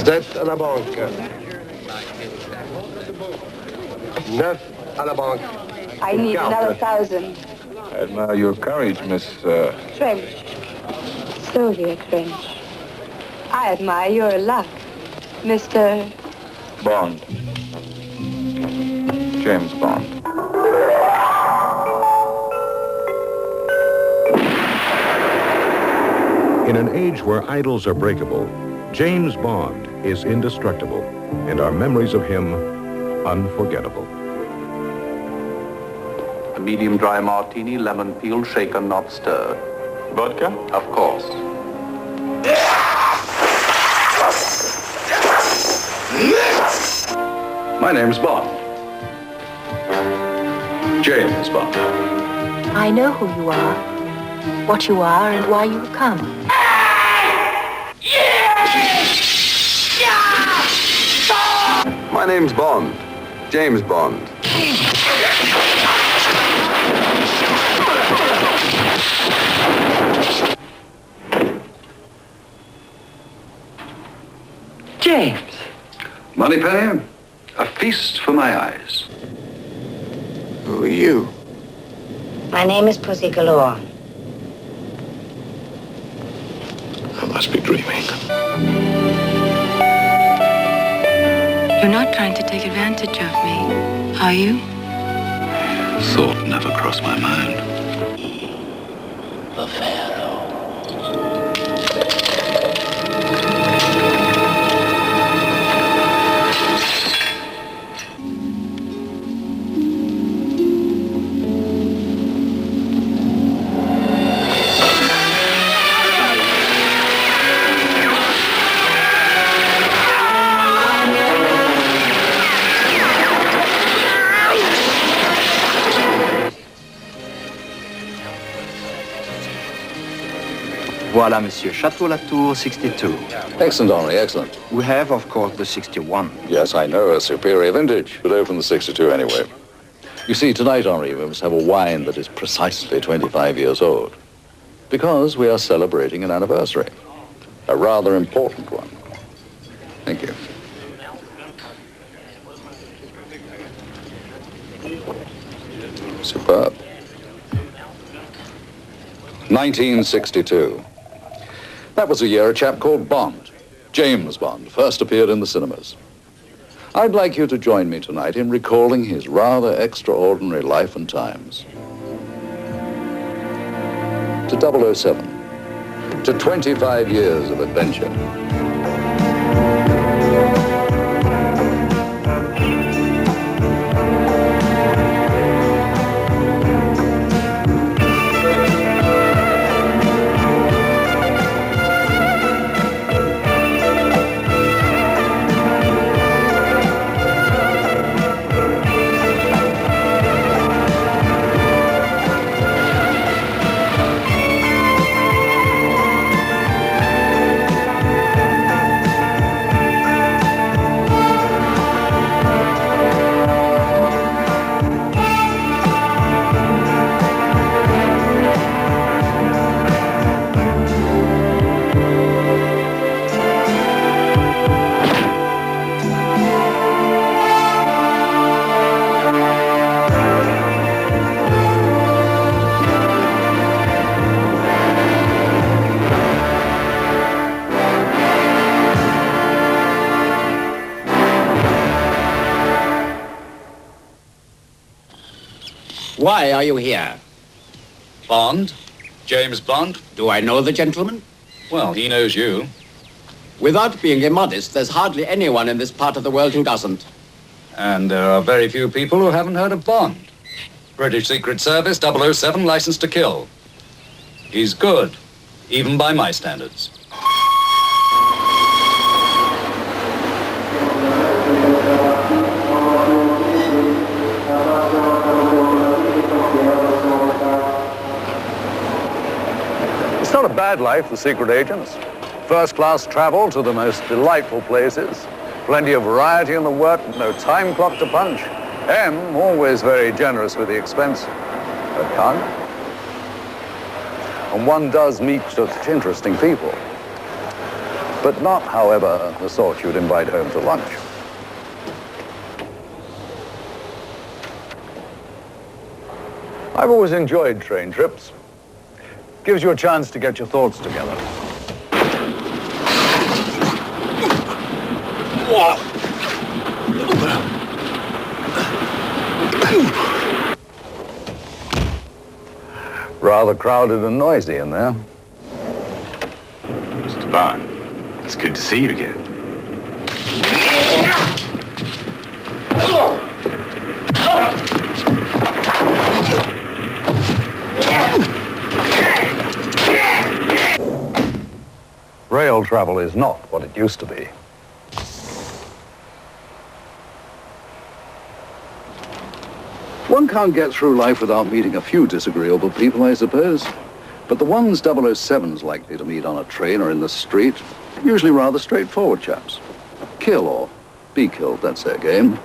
7 à la banque. 9 à la banque. I need another 1,000. I admire your courage, Miss... Trench. Sylvia Trench. I admire your luck, Mr. Bond. James Bond. In an age where idols are breakable, James Bond is indestructible, and our memories of him unforgettable. A medium dry martini, lemon peel, shaken, not stirred. Vodka? Of course. My name's Bond. James Bond. I know who you are, what you are, and why you have come. My name's Bond. James Bond. James. Moneypenny, a feast for my eyes. Who are you? My name is Pussy Galore. I must be dreaming. You're not trying to take advantage of me, are you? Thought never crossed my mind. The Pharaoh. Voilà, monsieur. Château-Latour, 62. Excellent, Henri, excellent. We have, of course, the 61. Yes, I know, a superior vintage, but open the 62 anyway. You see, tonight, Henri, we must have a wine that is precisely 25 years old, because we are celebrating an anniversary, a rather important one. Thank you. Superb. 1962. That was a year a chap called Bond, James Bond, first appeared in the cinemas. I'd like you to join me tonight in recalling his rather extraordinary life and times. To 007, to 25 years of adventure. Why are you here? Bond? James Bond? Do I know the gentleman? Well, he knows you. Without being immodest, there's hardly anyone in this part of the world who doesn't. And there are very few people who haven't heard of Bond. British Secret Service, 007, license to kill. He's good, even by my standards. It's not a bad life for secret agents. First-class travel to the most delightful places. Plenty of variety in the work, no time clock to punch. M, always very generous with the expense. But Con? And one does meet such interesting people. but not, however, the sort you'd invite home to lunch. I've always enjoyed train trips. Gives you a chance to get your thoughts together. Rather crowded and noisy in there. Mr. Bond, it's good to see you again. Rail travel is not what it used to be. One can't get through life without meeting a few disagreeable people, I suppose. But the ones 007's likely to meet on a train or in the street, usually rather straightforward chaps. Kill or be killed, that's their game.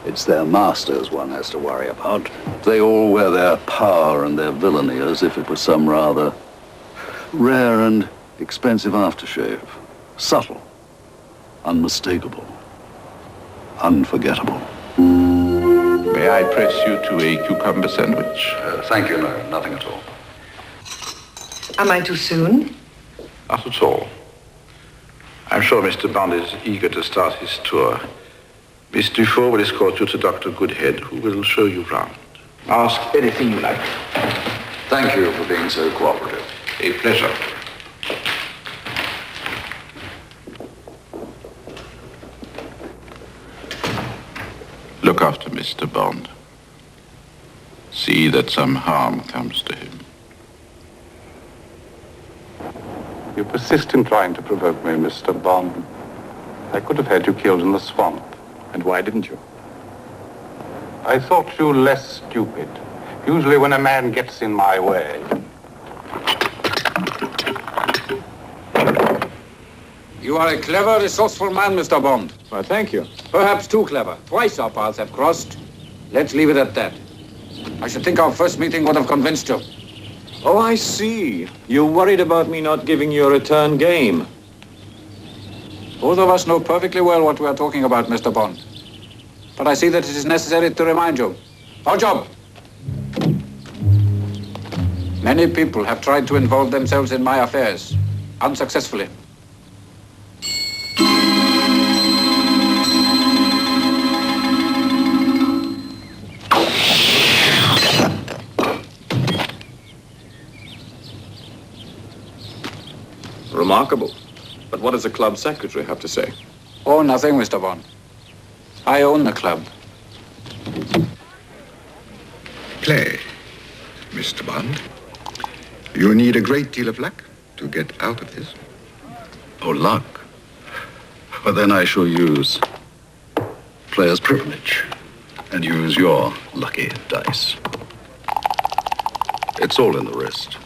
It's their masters one has to worry about. They all wear their power and their villainy as if it was some rather rare and expensive aftershave. Subtle, unmistakable, unforgettable. May I press you to a cucumber sandwich? Thank you, no, nothing at all. Am I too soon? Not at all. I'm sure Mr. Bond is eager to start his tour. Miss Dufour will escort you to Dr. Goodhead, who will show you round. Ask anything you like. Thank you for being so cooperative. A pleasure. Look after Mr. Bond. See that some harm comes to him. You persist in trying to provoke me, Mr. Bond. I could have had you killed in the swamp. And why didn't you? I thought you less stupid. Usually when a man gets in my way. You are a clever, resourceful man, Mr. Bond. Well, thank you. Perhaps too clever. Twice our paths have crossed. Let's leave it at that. I should think our first meeting would have convinced you. Oh, I see. You're worried about me not giving you a return game. Both of us know perfectly well what we are talking about, Mr. Bond. But I see that it is necessary to remind you. Our job. Many people have tried to involve themselves in my affairs, unsuccessfully. Remarkable. But what does the club secretary have to say? Oh, nothing, Mr. Bond. I own the club. Play, Mr. Bond. You need a great deal of luck to get out of this. Oh, luck? Well, then I shall use player's privilege and use your lucky dice. It's all in the wrist.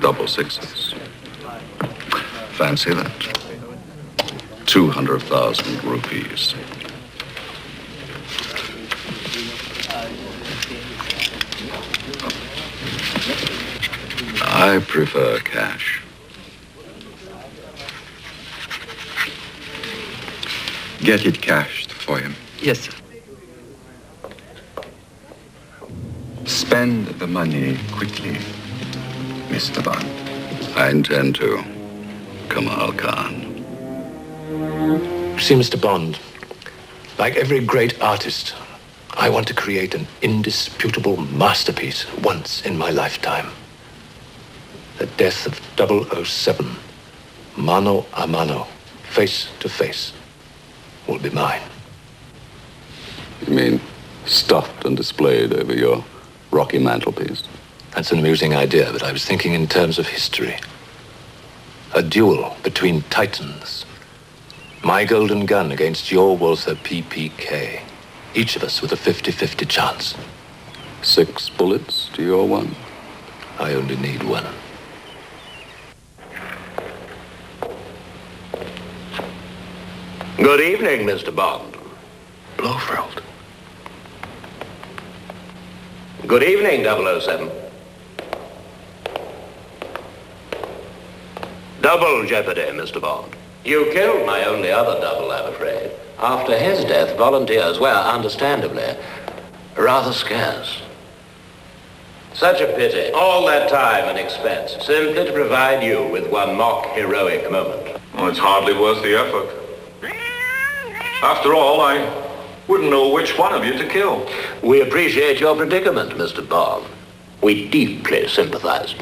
Double sixes. Fancy that. 200,000 rupees. I prefer cash. Get it cashed for him. Yes, sir. Spend the money quickly, Mr. Bond. I intend to. Kamal Khan. You see, Mr. Bond, like every great artist, I want to create an indisputable masterpiece once in my lifetime. The death of 007, mano a mano, face to face, will be mine. You mean stuffed and displayed over your rocky mantelpiece? That's an amusing idea, but I was thinking in terms of history. A duel between titans. My golden gun against your Walther PPK. Each of us with a 50-50 chance. 6 bullets to your 1? I only need 1. Good evening, Mr. Bond. Blofeld. Good evening, 007. Double jeopardy, Mr. Bond. You killed my only other double, I'm afraid. After his death, volunteers were, understandably, rather scarce. Such a pity. All that time and expense, simply to provide you with one mock heroic moment. Well, it's hardly worth the effort. After all, I wouldn't know which one of you to kill. We appreciate your predicament, Mr. Bond. We deeply sympathize.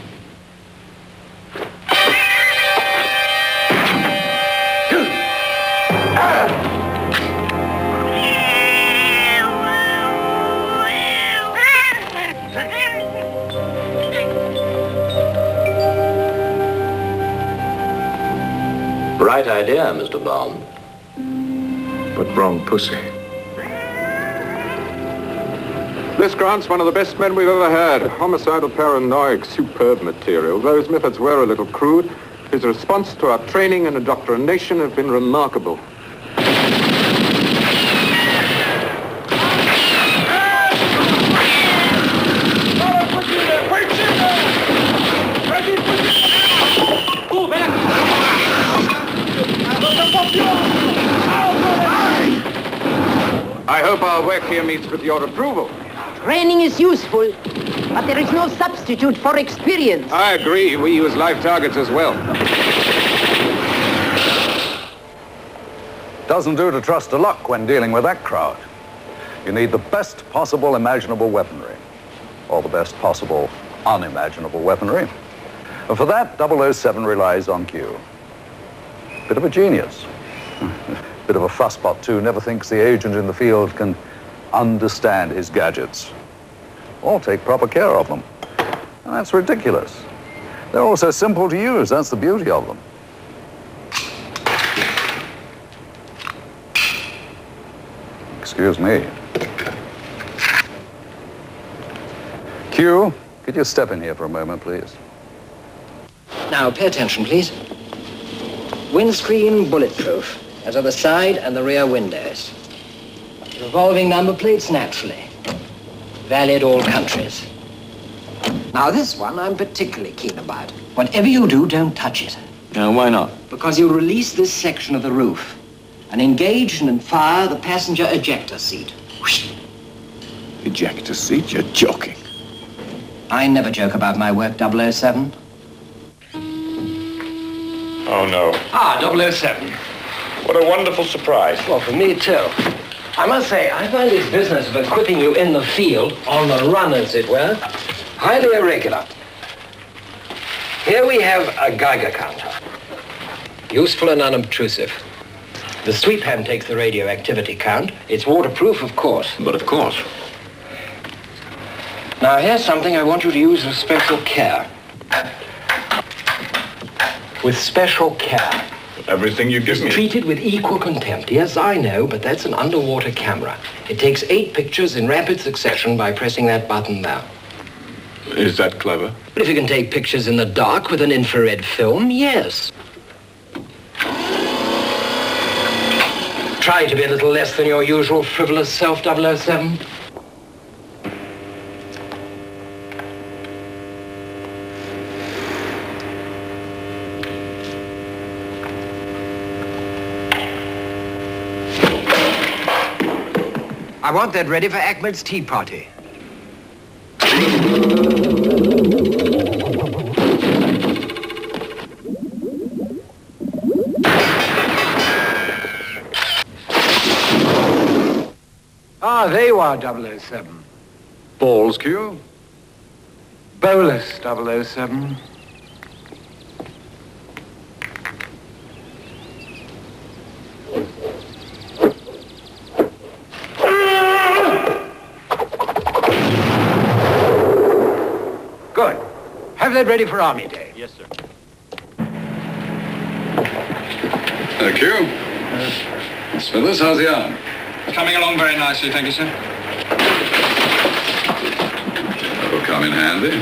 Right idea, Mr. Bond. But wrong pussy. This Grant's one of the best men we've ever had. Homicidal paranoic, superb material. Though his methods were a little crude, his response to our training and indoctrination have been remarkable. I hope our work here meets with your approval. Training is useful, but there is no substitute for experience. I agree. We use live targets as well. Doesn't do to trust to luck when dealing with that crowd. You need the best possible imaginable weaponry, or the best possible unimaginable weaponry. And for that, 007 relies on Q. Bit of a genius. Bit of a fusspot, too. Never thinks the agent in the field can understand his gadgets or take proper care of them. And that's ridiculous. They're all so simple to use. That's the beauty of them. Excuse me. Q, could you step in here for a moment, please? Now, pay attention, please. Windscreen bulletproof, as are the side and the rear windows. Revolving number plates, naturally. Valid all countries. Now, this one I'm particularly keen about. Whatever you do, don't touch it. Why not? Because you'll release this section of the roof and engage and fire the passenger ejector seat. Whoosh. Ejector seat? You're joking. I never joke about my work, 007. Oh, no. Ah, 007. What a wonderful surprise. Well, for me, too. I must say, I find this business of equipping you in the field, on the run, as it were, highly irregular. Here we have a Geiger counter. Useful and unobtrusive. The sweep hand takes the radioactivity count. It's waterproof, of course. But of course. Now, here's something I want you to use with special care. With special care. Everything you give me. Treated with equal contempt. Yes, I know, but that's an underwater camera. It takes 8 pictures in rapid succession by pressing that button there. Is that clever? But if you can take pictures in the dark with an infrared film, yes. Try to be a little less than your usual frivolous self, 007. I want that ready for Ahmed's tea party. Ah, there you are, 007. Balls, Q. Bolus, 007. Good. Have that ready for Army Day. Yes, sir. Q. Smithers, how's the arm? Coming along very nicely, thank you, sir. That'll come in handy.